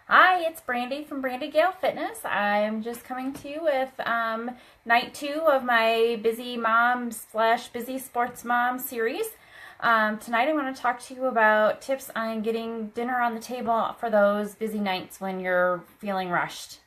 Hi, it's Brandy from Brandy Gale Fitness. I'm just coming to you with night 2 of my Busy Mom slash Busy Sports Mom series. Tonight I want to talk to you about tips on getting dinner on the table for those busy nights when you're feeling rushed.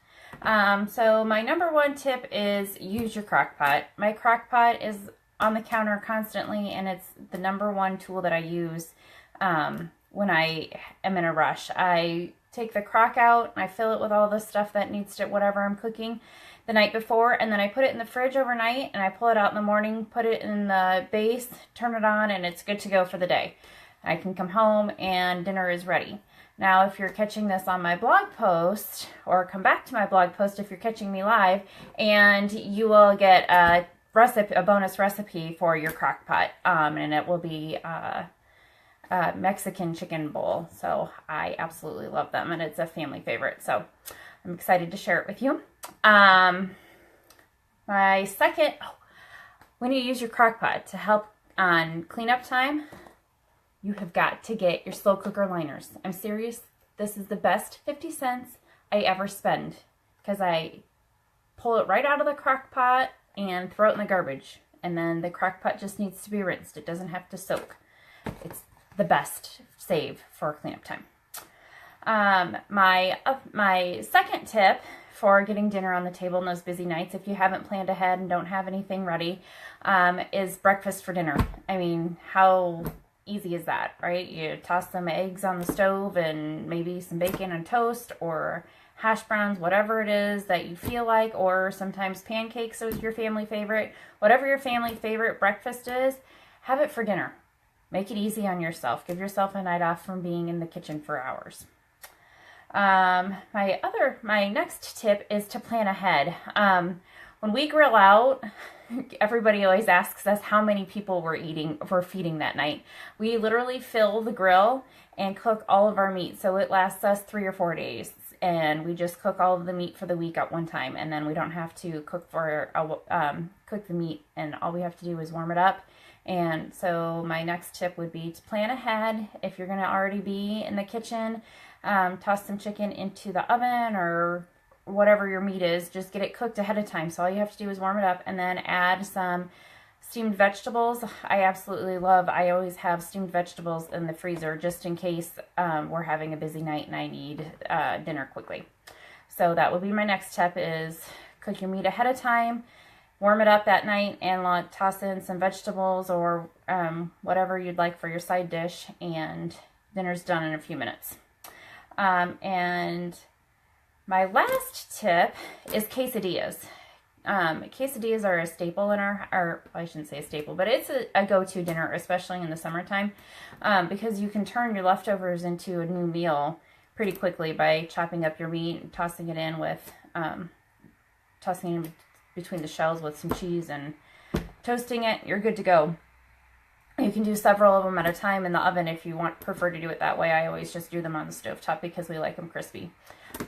So my number one tip is use your crock pot. My crock pot is on the counter constantly, and it's the number one tool that I use when I am in a rush. I take the crock out and I fill it with all the stuff that needs to, whatever I'm cooking the night before, and then I put it in the fridge overnight and I pull it out in the morning, put it in the base, turn it on, and it's good to go for the day. I can come home and dinner is ready. Now, if you're catching this on my blog post, or come back to my blog post if you're catching me live, and you will get a bonus recipe for your crock pot, and it will be Mexican chicken bowl. So I absolutely love them, and it's a family favorite. So I'm excited to share it with you. My second, when you use your crock pot to help on cleanup time, you have got to get your slow cooker liners. I'm serious. This is the best 50 cents I ever spend, because I pull it right out of the crock pot and throw it in the garbage. And then the crock pot just needs to be rinsed. It doesn't have to soak. It's the best save for cleanup time. My second tip for getting dinner on the table in those busy nights, if you haven't planned ahead and don't have anything ready, is breakfast for dinner. I mean, how easy is that, right? You toss some eggs on the stove and maybe some bacon and toast, or hash browns, whatever it is that you feel like, or sometimes pancakes is your family favorite. Whatever your family favorite breakfast is, have it for dinner. Make it easy on yourself. Give yourself a night off from being in the kitchen for hours. My next tip is to plan ahead. When we grill out, everybody always asks us how many people we're feeding that night. We literally fill the grill and cook all of our meat, so it lasts us 3 or 4 days. And we just cook all of the meat for the week at one time, and then we don't have to cook the meat, and all we have to do is warm it up. And so my next tip would be to plan ahead. If you're going to already be in the kitchen, toss some chicken into the oven or whatever your meat is. Just get it cooked ahead of time. So all you have to do is warm it up, and then add some steamed vegetables. I always have steamed vegetables in the freezer just in case we're having a busy night and I need dinner quickly. So that would be my next tip, is cook your meat ahead of time. Warm it up that night and toss in some vegetables or whatever you'd like for your side dish, and dinner's done in a few minutes. And my last tip is quesadillas. Quesadillas are a staple in or I shouldn't say a staple, but it's a go-to dinner, especially in the summertime, because you can turn your leftovers into a new meal pretty quickly by chopping up your meat and tossing it in between the shells with some cheese and toasting it. You're good to go. You can do several of them at a time in the oven if you prefer to do it that way. I always just do them on the stovetop because we like them crispy.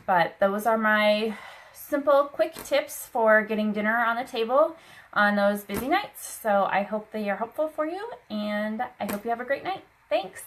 But those are my simple, quick tips for getting dinner on the table on those busy nights. So I hope they are helpful for you, and I hope you have a great night. Thanks.